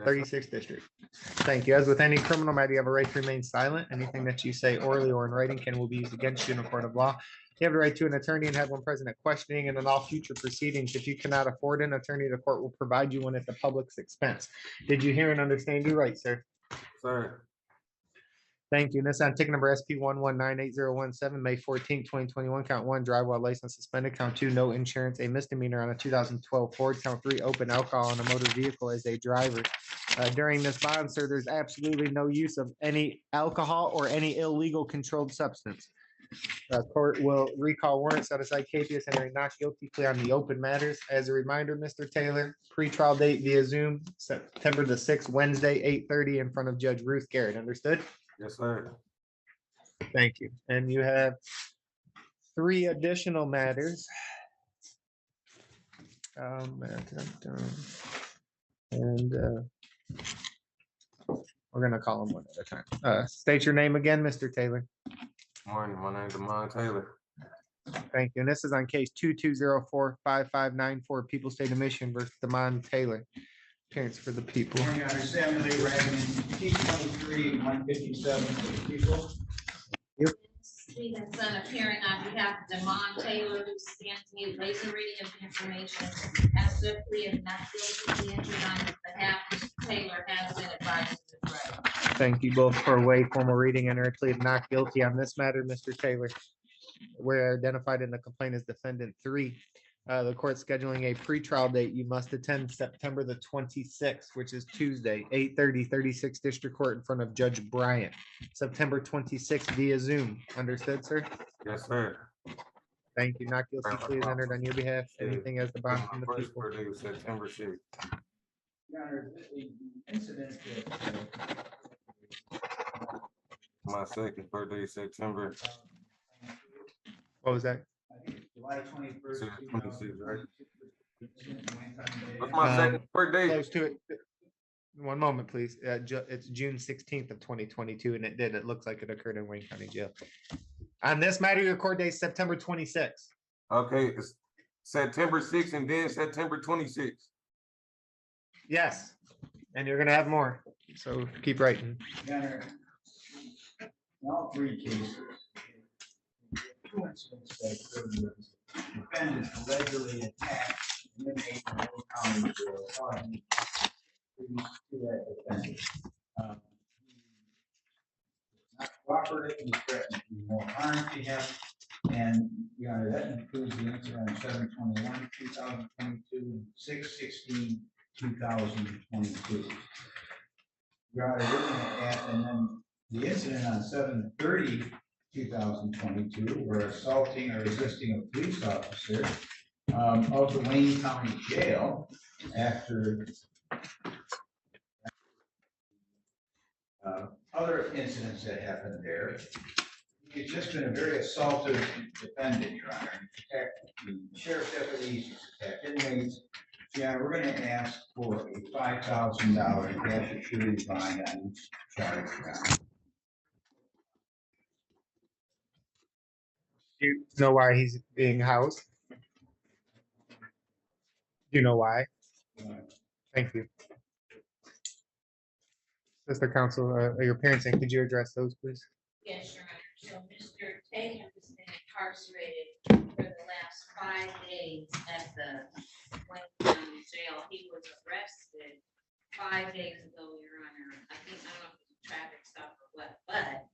36th District. Thank you. As with any criminal matter, you have a right to remain silent. Anything that you say orally or in writing can will be used against you in a court of law. You have the right to an attorney and have one present at questioning and in all future proceedings. If you cannot afford an attorney, the court will provide you one at the public's expense. Did you hear and understand your right, sir? Sir. Thank you. And this on ticket number SP 1198017, May 14, 2021. Count 1, drive while license suspended. Count 2, no insurance, a misdemeanor on a 2012 Ford. Count 3, open alcohol on a motor vehicle as a driver. During this bond, sir, there's absolutely no use of any alcohol or any illegal controlled substance. Court will recall warrant, set aside capious, and a not guilty plea on the open matters. As a reminder, Mr. Taylor, pre-trial date via Zoom, September the 6th, Wednesday, 8:30 in front of Judge Ruth Garrett. Understood? Yes, sir. Thank you. And you have 3 additional matters. And we're going to call them one at a time. State your name again, Mr. Taylor. Morning, my name is Demond Taylor. Thank you. And this is on case 22045594, People State of Michigan versus Demond Taylor. Appearance for the people. Morning, Honor. Samuel A. Ragland, case 23-157 for the people. Stevenson appearing on behalf of Demond Taylor, who stands mute, waives the reading of the information as swiftly as not guilty injured on his behalf. Mr. Taylor has been advised of his right. Thank you both for a waive formal reading and a plea of not guilty on this matter, Mr. Taylor. We're identified in the complaint as defendant 3. The court scheduling a pretrial date. You must attend September the 26th, which is Tuesday, 8:30, 36th District Court in front of Judge Bryant. September 26th via Zoom. Understood, sir? Yes, sir. Thank you. Not guilty plea is entered on your behalf. Anything as the bond from the First people. birthday was September 6th. Your Honor, the incident My second birthday is September. What was that? I think it's July 21st. 26, right? 2022. What's my second birthday? Close to it. One moment, please. It's June 16th of 2022, and it looks like it occurred in Wayne County Jail. On this matter, your court date is September 26th. Okay, it's September 6th and then September 26th. Yes, and you're gonna have more, so keep writing. Your Honor, in all 3 cases, two incidents that occurred was defendant allegedly attacked an inmate in Old County Jail, causing injuries to that defendant. Not cooperative, he threatened to do more harm to him, and Your Honor, that includes the incident on 7/21/2022 and 6/16/2022. Your Honor, we're looking at, and then the incident on 7/30/2022, where assaulting or resisting a police officer of the Wayne County Jail after other incidents that happened there. It's just been a very assaultive defendant, Your Honor. Protect the sheriff's deputies, protect inmates. Yeah, we're going to ask for a $5,000 cash security bond on each charge. Do you know why he's being housed? Do you know why? Thank you. Sister Counsel, your parents, and could you address those, please? Yes, Your Honor. So Mr. Taylor has been incarcerated for the last 5 days at the Wayne County Jail. He was arrested 5 days ago, Your Honor. I don't know if it's a traffic stop or what, but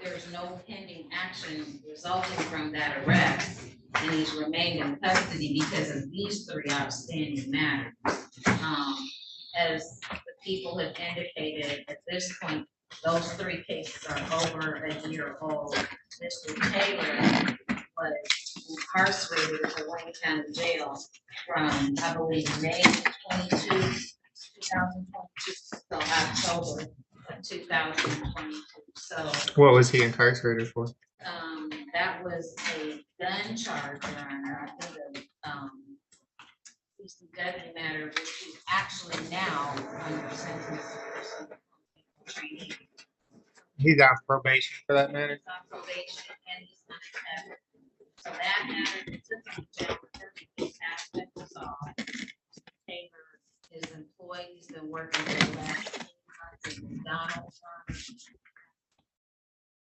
there's no pending action resulting from that arrest, and he's remained in custody because of these 3 outstanding matters. As the people have indicated, at this point, those 3 cases are over a year old. Mr. Taylor was incarcerated at the Wayne County Jail from, I believe, May 22, 2022 till October of 2022. So What was he incarcerated for? that was a gun charge, Your Honor. I think the deadly matter, which is actually now under sentence for training. He's on probation for that matter. He's on probation and he's not active. So that matter, it's a jail aspect was off. Taylor is employed, he's been working for the last 2 months at McDonald's.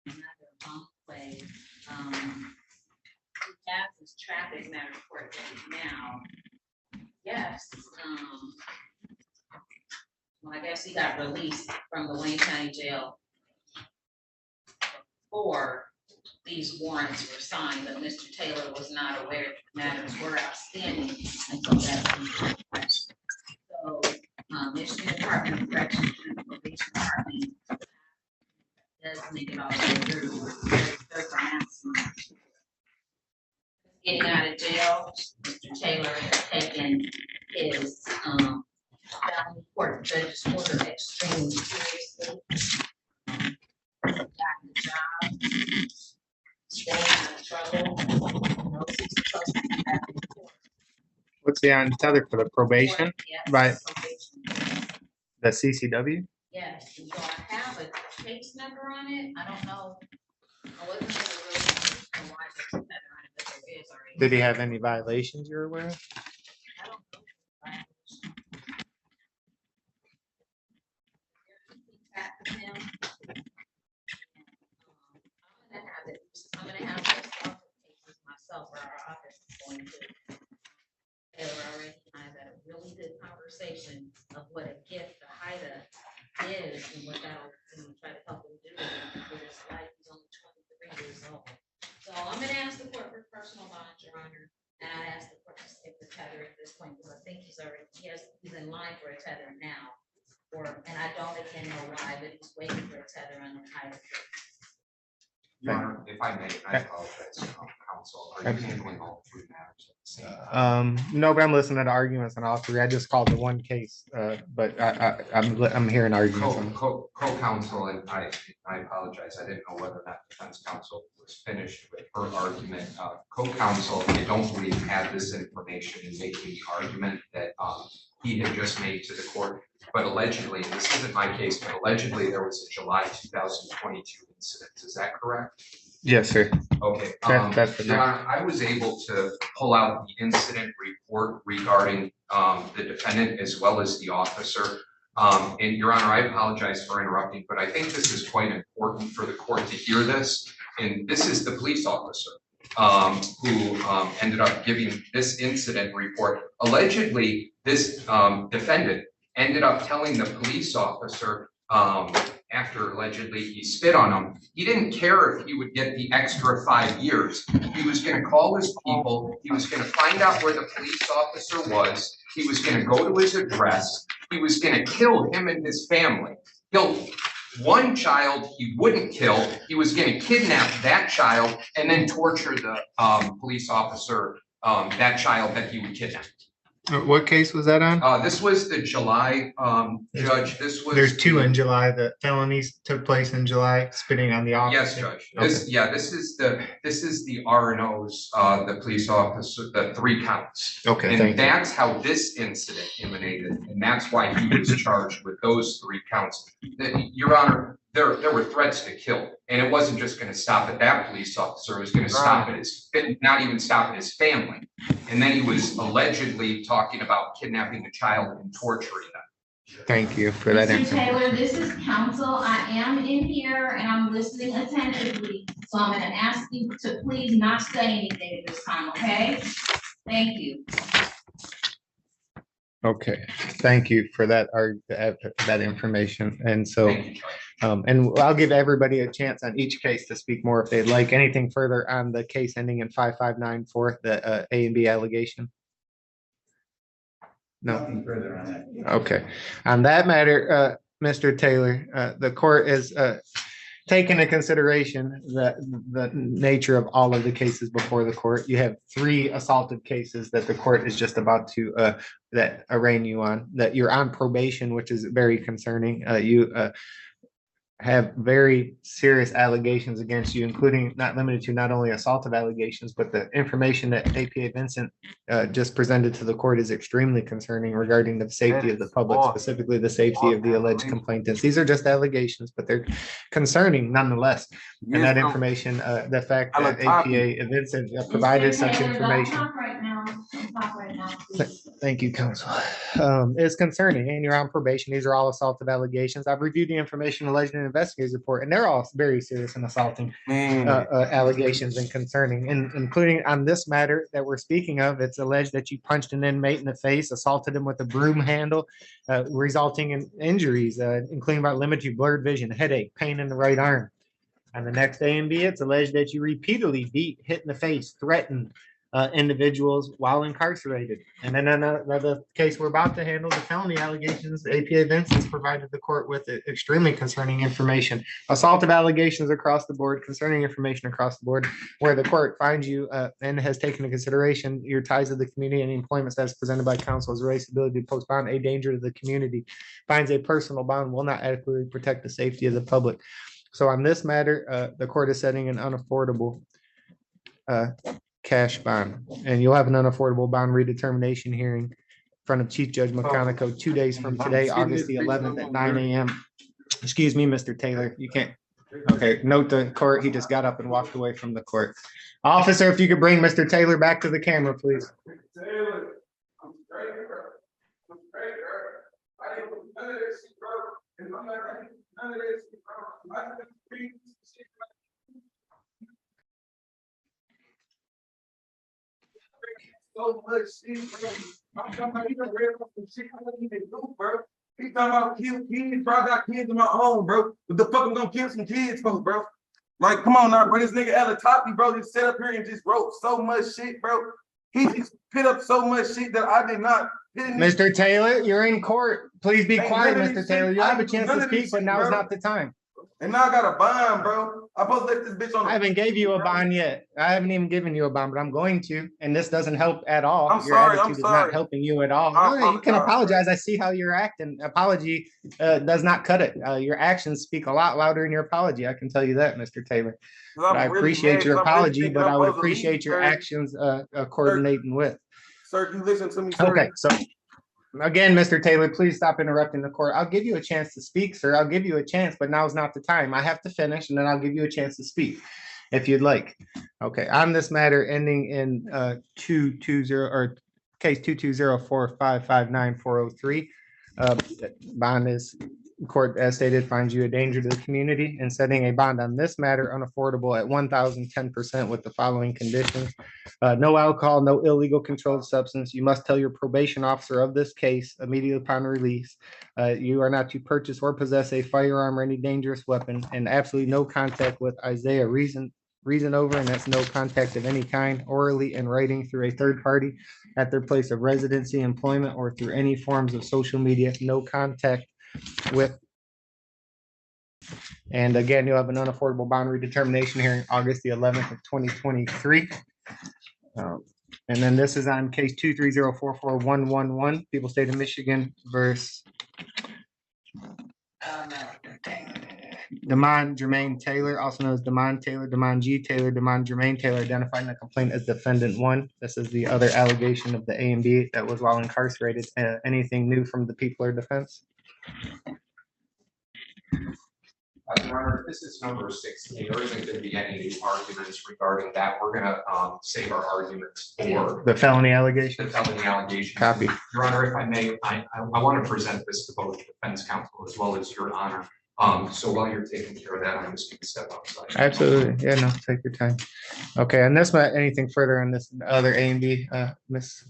Another bump play. He has his traffic matter report date now. Yes. Well, I guess he got released from the Wayne County Jail before these warrants were signed, but Mr. Taylor was not aware that the matters were outstanding until that was requested. So, Michigan Department of Corrections and the Probation Department does make it all the way through. Getting out of jail, Mr. Taylor has taken his felony court judge's order extremely seriously. Got the job, staying out of trouble. Knows he's supposed to be back in court. What's the on tether for the probation? Yes, Right. probation. The CCW? Yes, do I have a case number on it? I don't know. I wasn't sure really why there's a letter on it, but there is already. Did he have any violations you're aware of? I don't know. Back with him. I'm gonna have those cases myself, or our office is going to. Taylor already and I had a really good conversation of what a gift the HIDA is and what that'll try to help him do with his life. He's only 23 years old. So I'm gonna ask the court for personal bond, Your Honor, and I ask the court to stick the tether at this point, because I think he's in line for a tether now. And I don't again know why, but he's waiting for a tether on the HIDA. Your Honor, if I may, I apologize, counsel, are you handling all 3 matters at the same time? No, but I'm listening to arguments on all 3. I just called the one case, but I'm hearing arguments. on- Co-counsel, and I apologize, I didn't know whether or not defense counsel was finished with her argument. Co-counsel, I don't believe had this information in making the argument that he had just made to the court. But allegedly, this isn't my case, but allegedly there was a July 2022 incident. Is that correct? Yes, sir. Okay. That's the Your Honor, I was able to pull out the incident report regarding the defendant as well as the officer. And Your Honor, I apologize for interrupting, but I think this is quite important for the court to hear this. And this is the police officer who ended up giving this incident report. Allegedly, this defendant ended up telling the police officer after allegedly he spit on him, he didn't care if he would get the extra 5 years. He was going to call his people. He was going to find out where the police officer was. He was going to go to his address. He was going to kill him and his family. Kill one child he wouldn't kill. He was going to kidnap that child and then torture the police officer, that child that he would kidnap. What case was that on? This was the July, Judge, this was. There's 2 in July. The felonies took place in July, spitting on the officer. Yes, Judge. This is the R&Os, the police officer, the 3 counts. Okay, And thank you. that's how this incident emanated, and that's why he was charged with those 3 counts. Your Honor, there were threats to kill, and it wasn't just going to stop at that police officer. It was going to stop at not even stop at his family. And then he was allegedly talking about kidnapping the child and torturing them. Thank you for that Mr. information. Taylor, this is counsel. I am in here and I'm listening attentively. So I'm gonna ask you to please not say anything at this time, okay? Thank you. Okay, thank you for that that information. And so, Thank you, Judge. and I'll give everybody a chance on each case to speak more if they'd like. Anything further on the case ending in 5594, the A and B allegation? No. Nothing further on that. Okay. On that matter, Mr. Taylor, the court is taking into consideration the nature of all of the cases before the court. You have 3 assaultive cases that the court is just about to arraign you on, that you're on probation, which is very concerning. You have very serious allegations against you, including not limited to not only assaultive allegations, but the information that APA Vincent just presented to the court is extremely concerning regarding the safety of the public, specifically the safety of the alleged complainants. These are just allegations, but they're concerning nonetheless. And that information, the fact that APA Vincent provided Mr. such Taylor, don't information. talk right now. Don't talk right now, please. Thank you, counsel. is concerning, and you're on probation. These are all assaultive allegations. I've reviewed the information alleged in the investigator's report, and they're all very serious and assaulting Man, allegations and concerning, and including on this matter that we're speaking of. It's alleged that you punched an inmate in the face, assaulted him with a broom handle, resulting in injuries, including about limited blurred vision, headache, pain in the right arm. On the next A and B, it's alleged that you repeatedly beat, hit in the face, threatened individuals while incarcerated. And then another case we're about to handle, the felony allegations, APA Vincent's provided the court with extremely concerning information. Assaultive allegations across the board, concerning information across the board, where the court finds you and has taken into consideration your ties to the community and the employment status presented by counsel as race, ability to post bond, a danger to the community, finds a personal bond will not adequately protect the safety of the public. So on this matter, the court is setting an unaffordable cash bond, and you'll have an unaffordable bond redetermination hearing in front of Chief Judge McConico 2 days from today, August the 11th at 9 a.m. Excuse me, Mr. Taylor, you can't. Okay, note the court, he just got up and walked away from the court. Officer, if you could bring Mr. Taylor back to the camera, please. Taylor, I'm straight, bro. I'm straight, bro. I didn't do none of this shit, bro. And I'm not right. None of this shit, bro. I didn't do shit, bro. So much shit, bro. I'm talking about you done read off some shit I don't even do, bro. He talking about kill kids, bro. I got kids of my own, bro. What the fuck I'm gonna kill some kids for, bro? Like, come on now, bro. This nigga at the top, bro, just sat up here and just wrote so much shit, bro. He just put up so much shit that I did not. Mr. Taylor, you're in court. Please be Ain't quiet, none of Mr. this Taylor. shit- You have I- a chance none to of this speak, but shit, now is bro. not the time. And now I got a bond, bro. I supposed to let this bitch on. I haven't gave you a bond yet. I haven't even given you a bond, but I'm going to, and this doesn't help at all. I'm Your sorry, I'm attitude is not sorry. helping you at all. I No, you can apologize. apologize. I see how you're acting. Apology does not cut it. Your actions speak a lot louder than your apology. I can tell you that, Mr. Taylor. But I appreciate your apology, but I would appreciate your actions coordinating with. Sir, you listen to me, sir. Okay, so again, Mr. Taylor, please stop interrupting the court. I'll give you a chance to speak, sir. I'll give you a chance, but now's not the time. I have to finish, and then I'll give you a chance to speak if you'd like. Okay, on this matter ending in 220 or case 2204559-403, bond is court, as stated, finds you a danger to the community and setting a bond on this matter unaffordable at 1,010% with the following conditions. No alcohol, no illegal controlled substance. You must tell your probation officer of this case immediately upon release. You are not to purchase or possess a firearm or any dangerous weapon, and absolutely no contact with Isaiah Reason over, and that's no contact of any kind, orally and writing through a third party at their place of residency, employment, or through any forms of social media. No contact with. And again, you'll have an unaffordable bond redetermination hearing August the 11th of 2023. And then this is on case 2304411, People State of Michigan versus Demond Jermaine Taylor, also known as Demond Taylor, Demond G. Taylor, Demond Jermaine Taylor, identified in the complaint as defendant 1. This is the other allegation of the A and B that was while incarcerated. Anything new from the people or defense? Your Honor, this is number 16. There isn't going to be any new arguments regarding that. We're going to save our arguments for The felony allegation? the felony allegation. Copy. Your Honor, if I may, I want to present this to both defense counsel as well as Your Honor. So while you're taking care of that, I'm just going to step outside. Absolutely. Yeah, no, take your time. Okay, and this, anything further on this other A and B, Ms.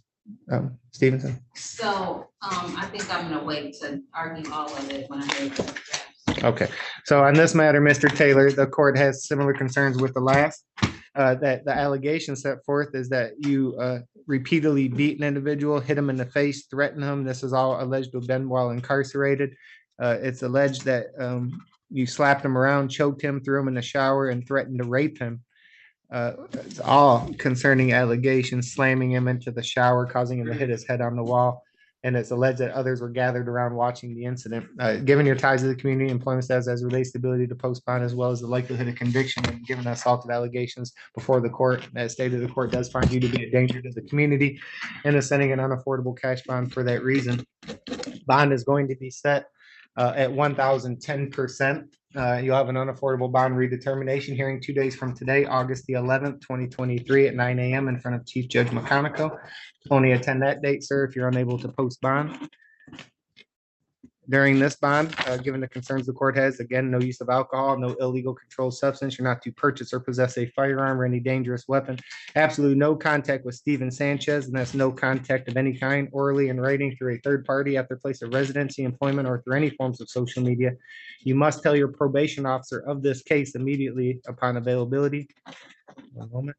Stevenson? So, I think I'm gonna wait to argue all of it when I hear the drafts. Okay, so on this matter, Mr. Taylor, the court has similar concerns with the last. That the allegation set forth is that you repeatedly beat an individual, hit him in the face, threatened him. This is all alleged to have been while incarcerated. It's alleged that you slapped him around, choked him, threw him in the shower, and threatened to rape him. It's all concerning allegations, slamming him into the shower, causing him to hit his head on the wall. And it's alleged that others were gathered around watching the incident. Given your ties to the community, employment status as relates to ability to postpone, as well as the likelihood of conviction, and given assaultive allegations before the court, as stated, the court does find you to be a danger to the community and is setting an unaffordable cash bond for that reason. Bond is going to be set at 1,010% You'll have an unaffordable bond redetermination hearing 2 days from today, August the 11th, 2023 at 9 a.m. in front of Chief Judge McConico. Only attend that date, sir, if you're unable to post bond. During this bond, given the concerns the court has, again, no use of alcohol, no illegal controlled substance. You're not to purchase or possess a firearm or any dangerous weapon. Absolutely no contact with Steven Sanchez, and that's no contact of any kind, orally in writing, through a third party at their place of residency, employment, or through any forms of social media. You must tell your probation officer of this case immediately upon availability. One moment.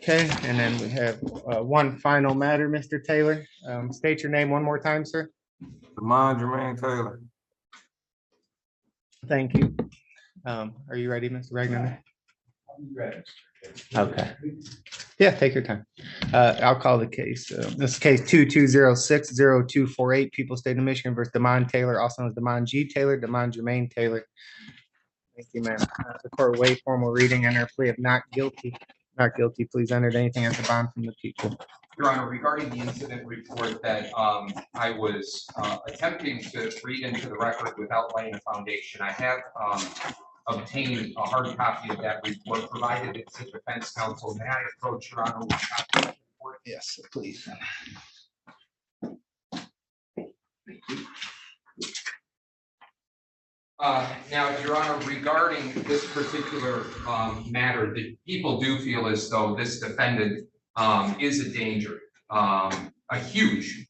Okay, and then we have one final matter, Mr. Taylor. State your name one more time, sir. Lamont Jermaine Taylor. Thank you. Are you ready, Mr. Regner? Okay. Yeah, take your time. I'll call the case. This is case 22060248, People State of Michigan versus Demond Taylor, also known as Demond G. Taylor, Demond Jermaine Taylor. Thank you, ma'am. The court will waive formal reading and her plea of not guilty. Not guilty, please enter anything as a bond from the people. Your Honor, regarding the incident report that I was attempting to read into the record without laying a foundation, I have obtained a hard copy of that report, provided it to defense counsel. May I approach, Your Honor, with a copy of the report? Yes, please. Now, Your Honor, regarding this particular matter, the people do feel as though this defendant is a danger, a huge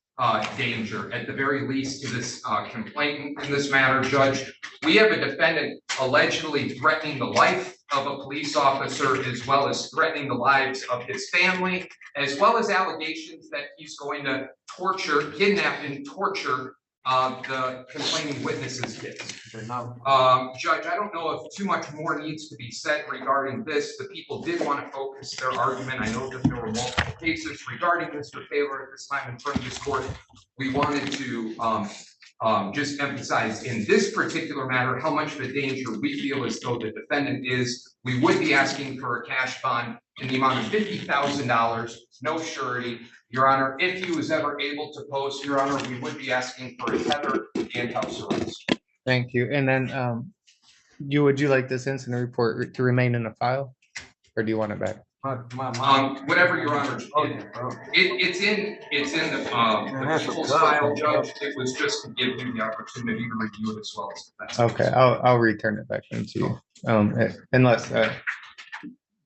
danger, at the very least, to this complainant in this matter, Judge. We have a defendant allegedly threatening the life of a police officer, as well as threatening the lives of his family, as well as allegations that he's going to torture, kidnap, and torture the complaining witnesses' kids. Judge, I don't know if too much more needs to be said regarding this. The people did want to focus their argument. I know that there were multiple cases regarding Mr. Taylor at this time in front of this court. We wanted to just emphasize in this particular matter how much of a danger we feel as though the defendant is. We would be asking for a cash bond in the amount of $50,000, no surety. Your Honor, if he was ever able to post, Your Honor, we would be asking for a tether and house arrest. Thank you. And then would you like this incident report to remain in the file, or do you want it back? Whatever, Your Honor. It's in the people's file, Judge. It was just to give you the opportunity to review it as well as the best. Okay, I'll return it back into you. Unless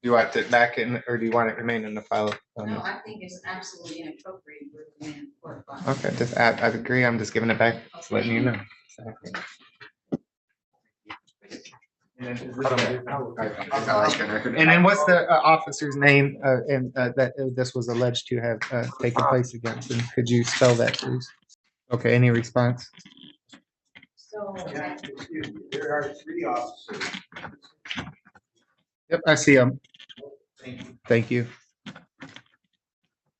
you want it back in, or do you want it to remain in the file? No, I think it's absolutely inappropriate for the man for a bond. Okay, I agree. I'm just giving it back, just letting you know. And then what's the officer's name and that this was alleged to have taken place against? And could you spell that, please? Okay, any response? So, There are 3 officers. Yep, I see them. Thank you.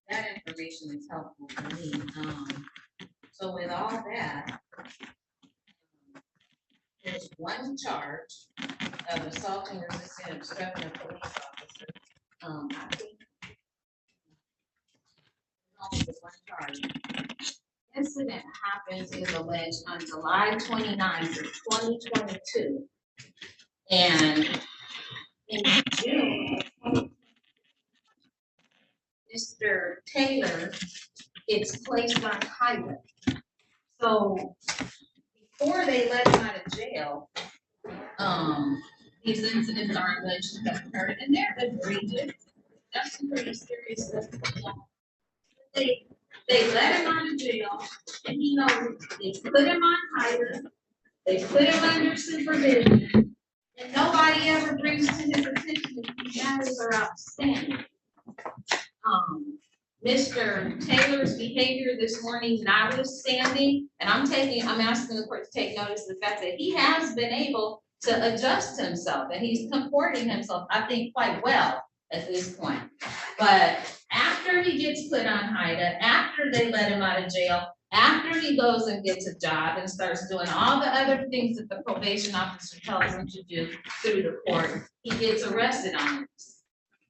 that information is helpful for me. So with all that, there's one charge of assaulting or resisting obstructing a police officer. I think only the one charge. Incident happens is alleged on July 29th of 2022. And in June, Mr. Taylor gets placed on highway. So before they let him out of jail, these incidents are alleged to have occurred, and they're egregious. That's some pretty serious stuff. They let him out of jail, and he knows they put him on highway, they put him under supervision, and nobody ever brings to his attention that these matters are outstanding. Mr. Taylor's behavior this morning notwithstanding, and I'm asking the court to take notice of the fact that he has been able to adjust himself, and he's comporting himself, I think, quite well at this point. But after he gets put on HIDA, after they let him out of jail, after he goes and gets a job and starts doing all the other things that the probation officer tells him to do through the court, he gets arrested on this.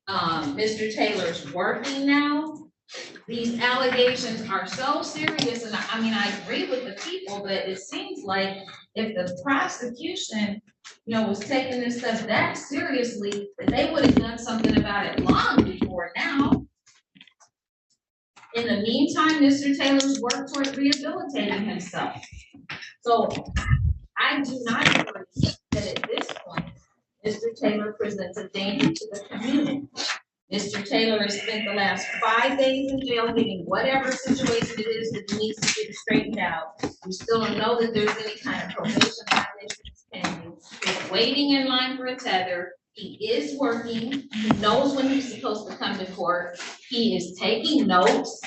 Mr. Taylor's working now. These allegations are so serious, and I mean, I agree with the people, but it seems like, if the prosecution, was taking this stuff that seriously, that they would have done something about it long before now. In the meantime, Mr. Taylor's worked toward rehabilitating himself. So I do not agree that at this point, Mr. Taylor presents a danger to the community. Mr. Taylor has spent the last 5 days in jail getting whatever situation it is that he needs to get straightened out. We still don't know that there's any kind of probation violations pending. He's waiting in line for a tether. He is working. He knows when he's supposed to come to court. He is taking notes,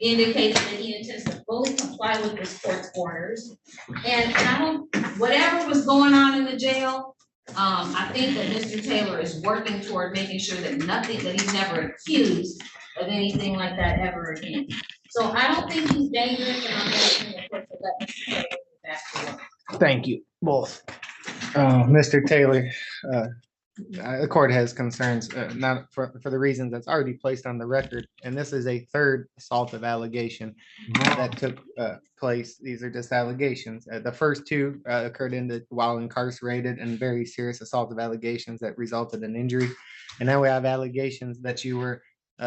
indicating that he intends to fully comply with this court's orders. And I don't, whatever was going on in the jail, I think that Mr. Taylor is working toward making sure that that he's never accused of anything like that ever again. So I don't think he's dangerous, and I'm asking the court to let Mr. Taylor get back to work. Thank you, both. Mr. Taylor, the court has concerns, not for the reasons that's already placed on the record. And this is a third assaultive allegation that took place. These are just allegations. The first two occurred while incarcerated, and very serious assaultive allegations that resulted in injury. And now we have allegations that you were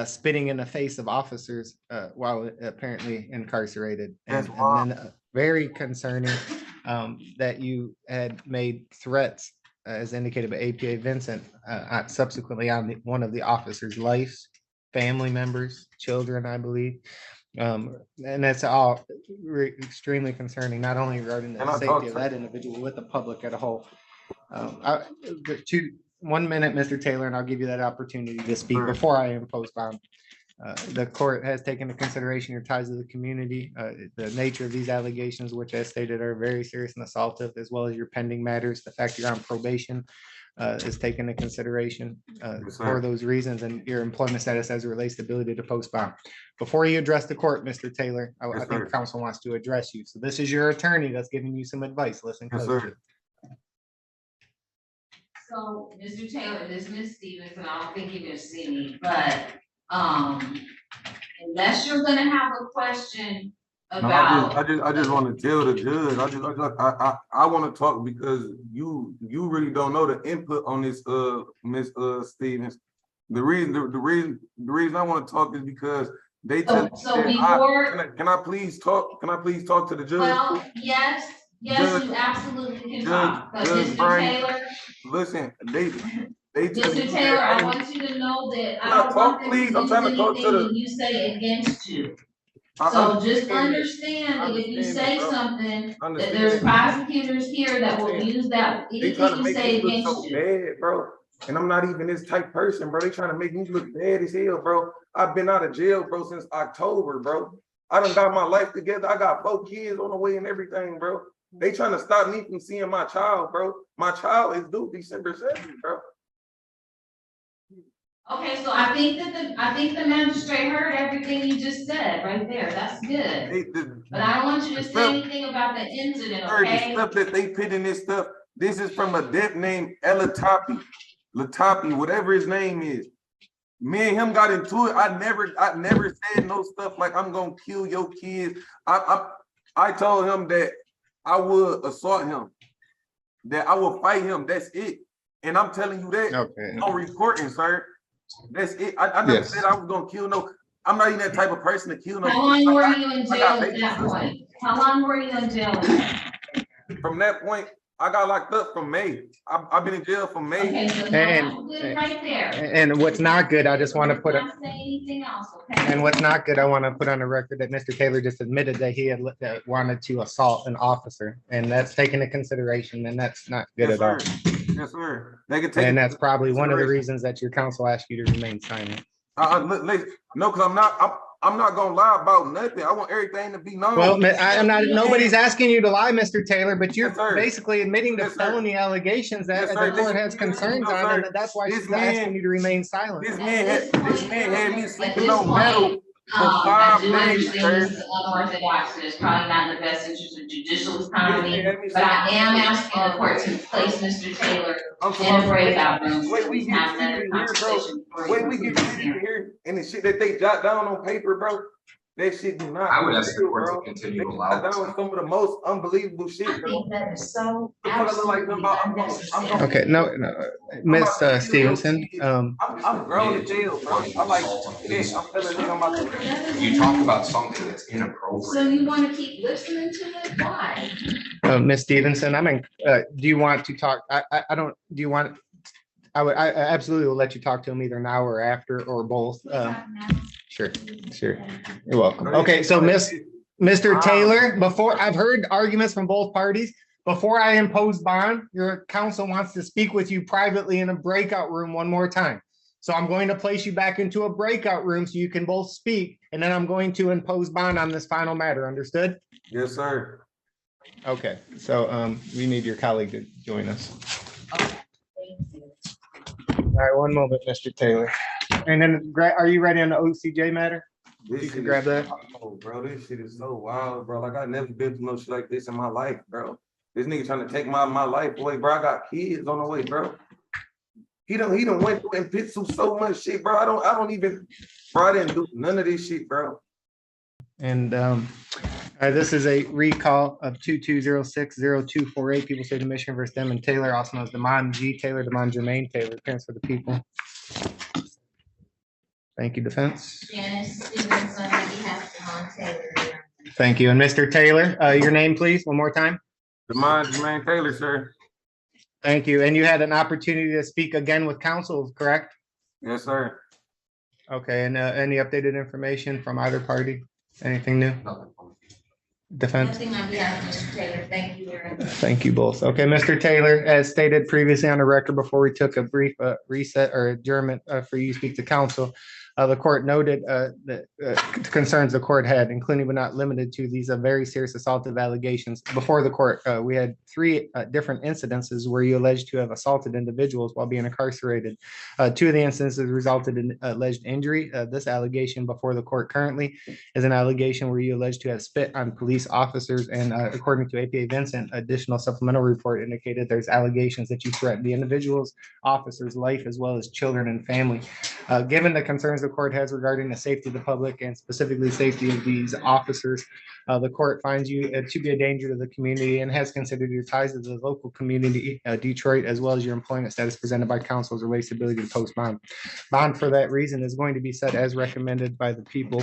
spitting in the face of officers while apparently incarcerated. And then very concerning that you had made threats as indicated by APA Vincent, subsequently on one of the officers' lives, family members, children, I believe. And that's all extremely concerning, not only regarding the safety of that individual, with the public at a whole. 1 minute, Mr. Taylor, and I'll give you that opportunity to speak before I impose bond. The court has taken into consideration your ties to the community, the nature of these allegations, which as stated are very serious and assaultive, as well as your pending matters. The fact you're on probation is taken into consideration for those reasons, and your employment status as it relates to ability to post bond. Before you address the court, Mr. Taylor, I think counsel wants to address you. So this is your attorney that's giving you some advice. Listen closely. So, Mr. Taylor, this is Ms. Stevens, and I don't think you're gonna see me, but unless you're gonna have a question about. I just want to tell the judge. I want to talk because you really don't know the input on this, Ms. Stevens. The reason I want to talk is because they tell. So before. Can I please talk? Can I please talk to the judge? Well, yes, Judge, you absolutely can talk. But Judge Mr. Brian, Taylor. Listen, they Mr. Taylor, I want you to know that I don't want them to use anything you say against you. So just understand that if you say something, that there's prosecutors here that will use that, anything you say against you. Bad, bro. And I'm not even this type person, bro. They trying to make me look bad as hell, bro. I've been out of jail, bro, since October, bro. I done got my life together. I got 4 kids on the way and everything, bro. They trying to stop me from seeing my child, bro. My child is due December 7th, bro. Okay, so I think the magistrate heard everything you just said right there. That's good. But I don't want you to say anything about the incident, okay? The stuff that they put in this stuff, this is from a dead named Latapi, whatever his name is. Me and him got into it. I never said no stuff like I'm gonna kill your kids. I told him that I would assault him, that I will fight him. That's it. And I'm telling you that on recording, sir. That's it. I never said I was gonna kill no. I'm not even that type of person to kill no. How long were you in jail at that point? How long were you in jail? From that point, I got locked up from May. I've been in jail from May. Okay, so that's good right there. And what's not good, I just want to put Not say anything else, okay? and what's not good, I want to put on the record that Mr. Taylor just admitted that he had wanted to assault an officer, and that's taken into consideration, and that's not good at all. Yes, sir. They can take. And that's probably one of the reasons that your counsel asked you to remain silent. No, because I'm not gonna lie about nothing. I want everything to be known. Well, I'm not. Nobody's asking you to lie, Mr. Taylor, but you're Yes, basically admitting the felony allegations that the court has concerns on, and that's why she's asking you to remain silent. This man had me sleeping on metal for 5 days, sir. This is unorthodox, and it's probably not in the best interest of judicial economy, but I am asking the court to place Mr. Taylor in a breakout room. Wait, we get here, bro. Wait, we get here, and the shit that they jot down on paper, bro. That shit do not. I would ask the real, court to bro. continue to That allow was this. some of the most unbelievable I shit, bro. think that is so The fuck I look like absolutely I'm gonna- unnecessary. Okay, no, Miss Stevenson, I'm grown as hell, bro. I like shit. I'm telling nigga I'm about to. You talk about something that's So inappropriate. you wanna keep listening to it? Why? Miss Stevenson, do you want to talk? I don't, do you want? I absolutely will let you talk to him either now or after or both. Sure, you're welcome. Okay, so Mr. Taylor, before, I've heard arguments from both parties. Before I impose bond, your counsel wants to speak with you privately in a breakout room one more time. So I'm going to place you back into a breakout room so you can both speak, and then I'm going to impose bond on this final matter. Understood? Yes, sir. Okay, so we need your colleague to join us. Thank you. All right, one moment, Mr. Taylor. And then, are you ready on the OCJ matter? This You shit can grab that. Oh, bro, this shit is so wild, bro. Like I never been through no shit like this in my life, bro. This nigga trying to take my life away, bro. I got kids on the way, bro. He done went through and been through so much shit, bro. I don't even, bro. I didn't do none of this shit, bro. And this is a recall of 22060248, People State of Michigan versus Demon Taylor, also known as Demond G. Taylor, Demond Jermaine Taylor, appearance for the people. Thank you, defense. Janice Stevenson, on behalf of Demond Taylor. Thank you. And Mr. Taylor, your name, please, one more time. Jermaine Taylor, sir. Thank you. And you had an opportunity to speak again with counsel, correct? Yes, sir. Okay, and any updated information from either party? Anything new? Defense? Nothing on behalf of Mr. Taylor. Thank you very much. Thank you both. Okay, Mr. Taylor, as stated previously on the record before we took a brief reset or adjournment for you to speak to counsel, the court noted the concerns the court had, including but not limited to these very serious assaultive allegations. Before the court, we had 3 different incidences where you alleged to have assaulted individuals while being incarcerated. 2 of the instances resulted in alleged injury. This allegation before the court currently is an allegation where you alleged to have spit on police officers, and according to APA Vincent, additional supplemental report indicated there's allegations that you threatened the individual's officer's life as well as children and family. Given the concerns the court has regarding the safety of the public and specifically safety of these officers, the court finds you to be a danger to the community and has considered your ties to the local community, Detroit, as well as your employment status presented by counsel's related ability to post bond. Bond for that reason is going to be set as recommended by the people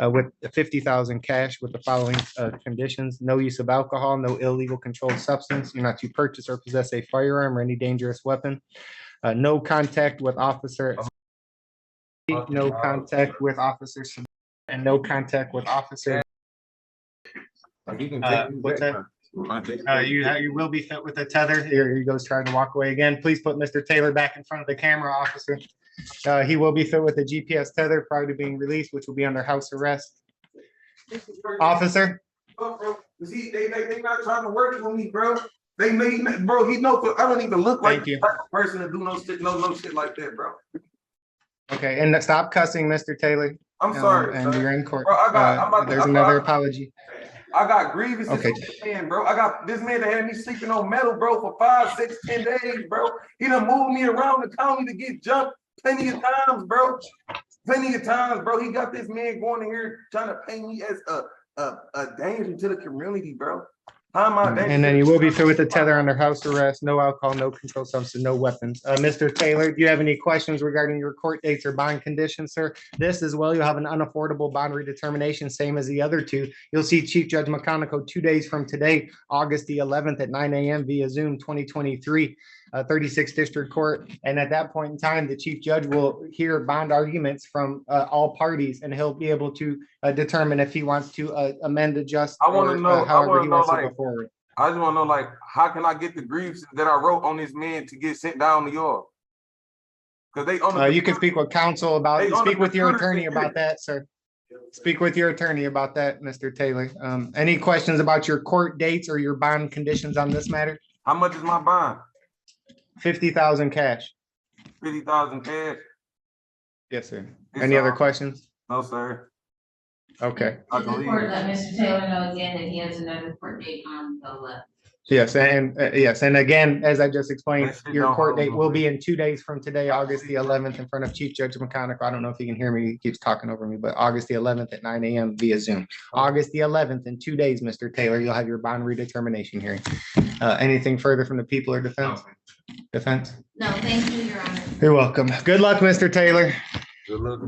with $50,000 cash with the following conditions: no use of alcohol, no illegal controlled substance, you're not to purchase or possess a firearm or any dangerous weapon, no contact with officer, no contact with officers, and no contact with officer. What's that? You will be fit with a tether. Here he goes trying to walk away again. Please put Mr. Taylor back in front of the camera, officer. He will be fit with a GPS tether prior to being released, which will be under house arrest. Officer. Bro, they not trying to work with me, bro. They made, bro. He knows I don't even look like the type of person to do no shit like that, bro. Okay, and stop cussing, Mr. Taylor. I'm sorry, and you're in court. Bro, there's another apology. I got grievances, okay, man, bro. I got this man that had me sleeping on metal, bro, for 5, 6, 10 days, bro. He done moved me around the county to get jumped plenty of times, bro. Plenty of times, bro. He got this man going in here trying to paint me as a danger to the community, bro. How am I? And then you will be fit with a tether under house arrest, no alcohol, no controlled substance, no weapons. Mr. Taylor, do you have any questions regarding your court dates or bond conditions, sir? This as well, you'll have an unaffordable bond redetermination, same as the other 2. You'll see Chief Judge McConico 2 days from today, August the 11th at 9 a.m. via Zoom 2023. 36th District Court. And at that point in time, the Chief Judge will hear bond arguments from all parties, and he'll be able to determine if he wants to amend, adjust, I want to know, however he wants to go forward. I just want to know, like, how can I get the grievances that I wrote on this man to get sent down to y'all? Because they on the you can speak with counsel about, speak with your attorney about that, sir. Speak with your attorney about that, Mr. Taylor. Any questions about your court dates or your bond conditions on this matter? How much is my bond? 50,000 cash. 50,000 cash. Yes, sir. Any other questions? No, sir. Okay. Does the court let Mr. Taylor know again that he has another court date on the 11th? Yes, and again, as I just explained, That shit your don't court hold date no will weight. be in 2 days from today, August the 11th, in front of Chief Judge McConick. I don't know if you can hear me. He keeps talking over me, but August the 11th at 9 a.m. via Zoom. August the 11th in 2 days, Mr. Taylor, you'll have your bond redetermination hearing. Anything further from the people or defense? Defense? No, thank you, Your Honor. You're welcome. Good luck, Mr. Taylor. Good luck.